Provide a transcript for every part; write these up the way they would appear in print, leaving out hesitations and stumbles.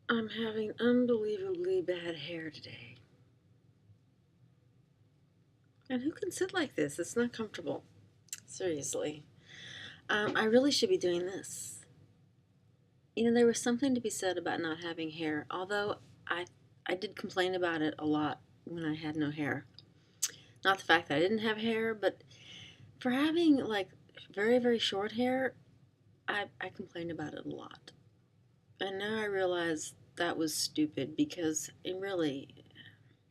I'm having unbelievably bad hair today. And who can sit like this? It's not comfortable. Seriously. I really should be doing this. There was something to be said about not having hair, although I, I did complain about it a lot when I had no hair. Not the fact that I didn't have hair, but for having like very, very short hair, I complained about it a lot. And now I realize that was stupid because it really,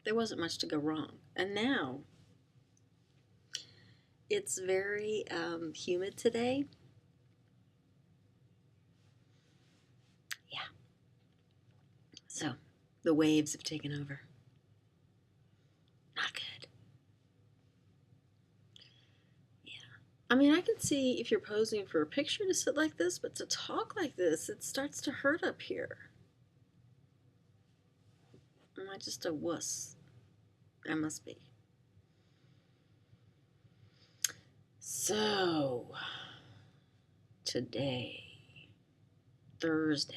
there wasn't much to go wrong. And now it's very humid today. Yeah, so the waves have taken over. Not good. Yeah. I mean, I can see if you're posing for a picture to sit like this, but to talk like this, it starts to hurt up here. Am I just a wuss? I must be. So, today, Thursday,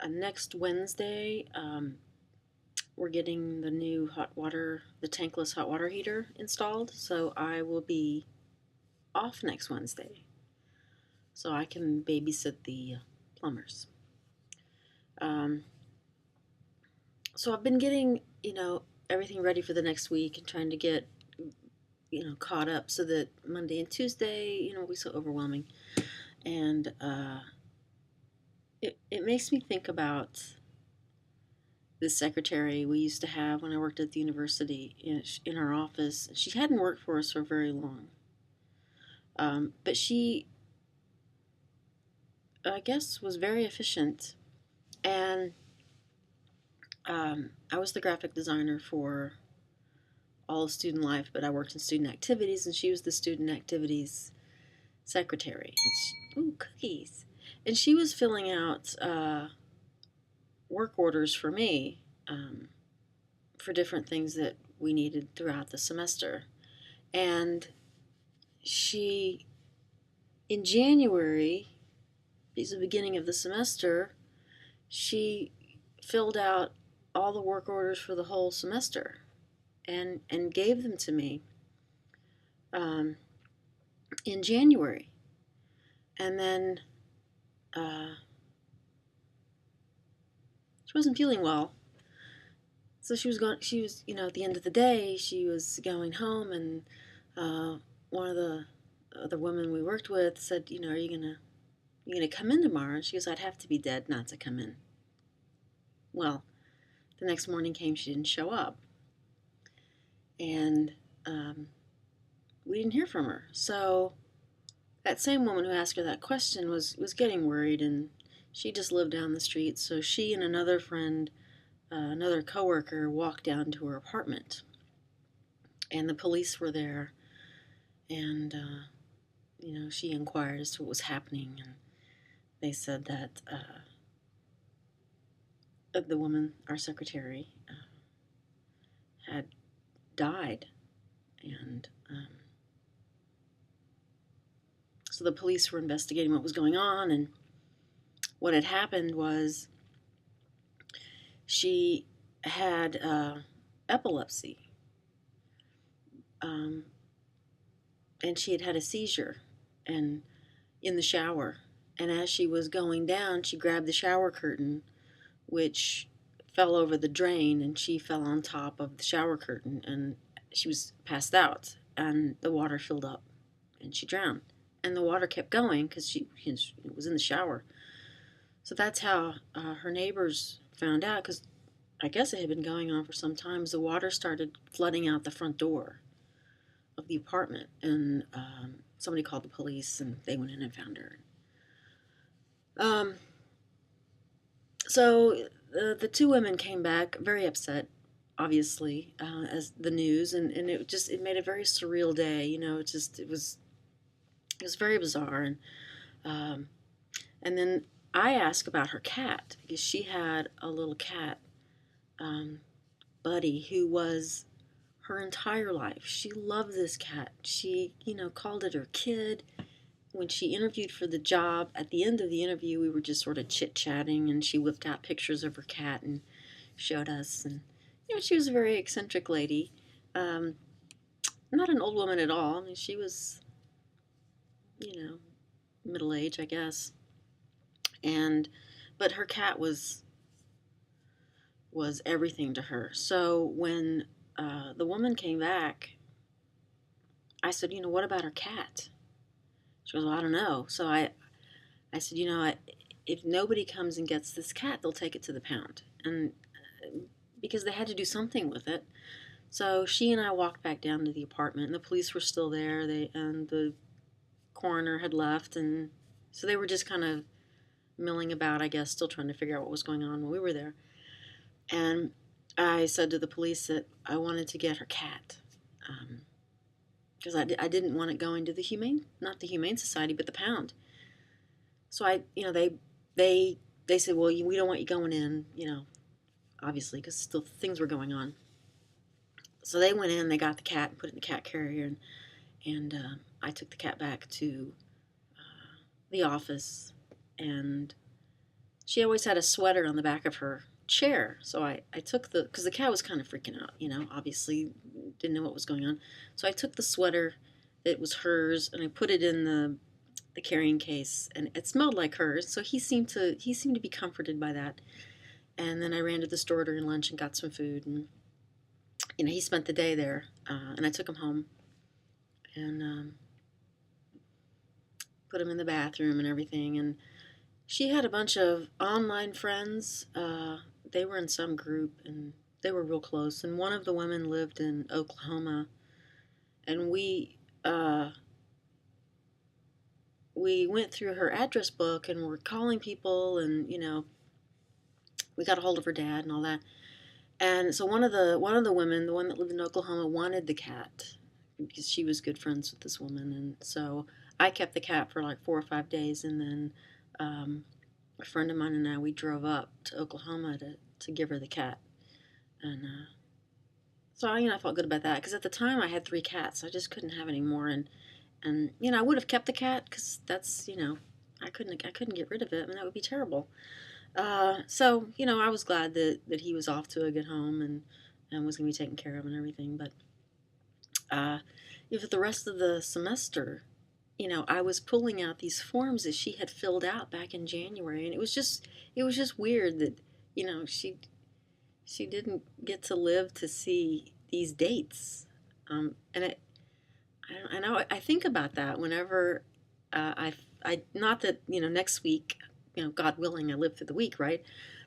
next Wednesday, we're getting the new the tankless hot water heater installed. So I will be off next Wednesday. So I can babysit the plumbers. Um, so I've been getting, everything ready for the next week and trying to get, caught up so that Monday and Tuesday, won't be so overwhelming. And it makes me think about this secretary we used to have when I worked at the university in our office. She hadn't worked for us for very long. But she, I guess, was very efficient. And I was the graphic designer for all of student life, but I worked in student activities, and she was the student activities secretary. Ooh, cookies. And she was filling out work orders for me for different things that we needed throughout the semester. And she, in January, because the beginning of the semester, she filled out all the work orders for the whole semester and gave them to me um, in January. And then she wasn't feeling well. So she was going. She was, at the end of the day, she was going home, and one of the other women we worked with said, "Are you gonna come in tomorrow?" And she goes, "I'd have to be dead not to come in." Well, the next morning came, she didn't show up, and we didn't hear from her. So that same woman who asked her that question was getting worried, and she just lived down the street. So she and another friend, another coworker, walked down to her apartment, and the police were there, and she inquired as to what was happening, and they said that the woman, our secretary, had died, and so the police were investigating what was going on, and what had happened was she had epilepsy, um, and she had had a seizure, and in the shower, and as she was going down, she grabbed the shower curtain, which fell over the drain, and she fell on top of the shower curtain, and she was passed out, and the water filled up, and she drowned. And the water kept going because she was in the shower. So that's how her neighbors found out, because I guess it had been going on for some time. The water started flooding out the front door of the apartment, and somebody called the police, and they went in and found her. Um, so the two women came back very upset, obviously, as the news, and it made a very surreal day. It was very bizarre, um, and then I asked about her cat because she had a little cat, um, Buddy, who was her entire life. She loved this cat. She, called it her kid. when she interviewed for the job, at the end of the interview, we were just sort of chit-chatting, and she whipped out pictures of her cat and showed us. And, she was a very eccentric lady. Not an old woman at all. I mean, she was, middle age, I guess. But her cat was everything to her. So when the woman came back, I said, what about her cat? She goes, well, I don't know. So I said, if nobody comes and gets this cat, they'll take it to the pound. And because they had to do something with it. So she and I walked back down to the apartment, and the police were still there. And the coroner had left, and so they were just kind of milling about, I guess, still trying to figure out what was going on when we were there. And I said to the police that I wanted to get her cat, because I didn't want it going to not the Humane Society, but the pound. So they said, well, we don't want you going in, obviously, because still things were going on. So they went in, they got the cat and put it in the cat carrier, and I took the cat back to the office, and she always had a sweater on the back of her chair. So I took because the cat was kind of freaking out, obviously didn't know what was going on. So I took the sweater that was hers, and I put it in the carrying case, and it smelled like hers. So he seemed to be comforted by that. And then I ran to the store during lunch and got some food, and he spent the day there, and I took him home and put him in the bathroom and everything. And she had a bunch of online friends. They were in some group, and they were real close. And one of the women lived in Oklahoma, and we went through her address book and were calling people, and we got a hold of her dad and all that. And so one of the women, the one that lived in Oklahoma, wanted the cat because she was good friends with this woman. And so I kept the cat for like 4 or 5 days, and then a friend of mine and I, we drove up to Oklahoma to give her the cat. And so I felt good about that, because at the time I had 3 cats. I just couldn't have any more. And I would have kept the cat, because that's I couldn't get rid of it. I mean, that would be terrible. So I was glad that he was off to a good home and was going to be taken care of and everything. But for the rest of the semester, I was pulling out these forms that she had filled out back in January, and it was just weird that she didn't get to live to see these dates. And I think about that whenever I not that next week, God willing, I live through the week, right?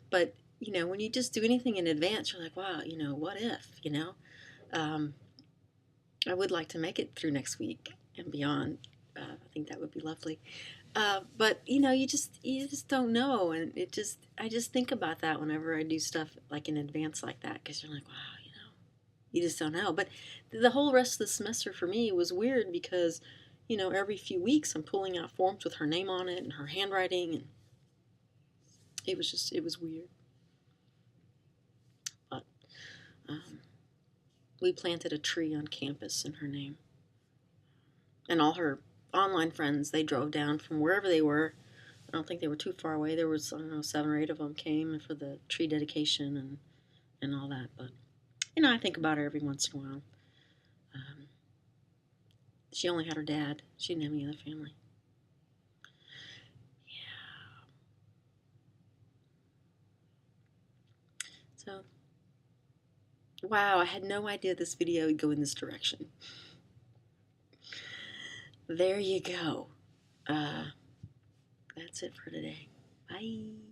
But when you just do anything in advance, you're like, wow, what if, I would like to make it through next week and beyond. I think that would be lovely. But you just don't know, and I just think about that whenever I do stuff like in advance like that, because you're like, wow, you just don't know. But the whole rest of the semester for me was weird, because every few weeks I'm pulling out forms with her name on it and her handwriting, and it was weird. But we planted a tree on campus in her name, and all her online friends, they drove down from wherever they were. I don't think they were too far away. There was, I don't know, 7 or 8 of them came for the tree dedication and all that. But I think about her every once in a while. She only had her dad. She didn't have any other family. Yeah. So, wow, I had no idea this video would go in this direction. There you go. That's it for today. Bye.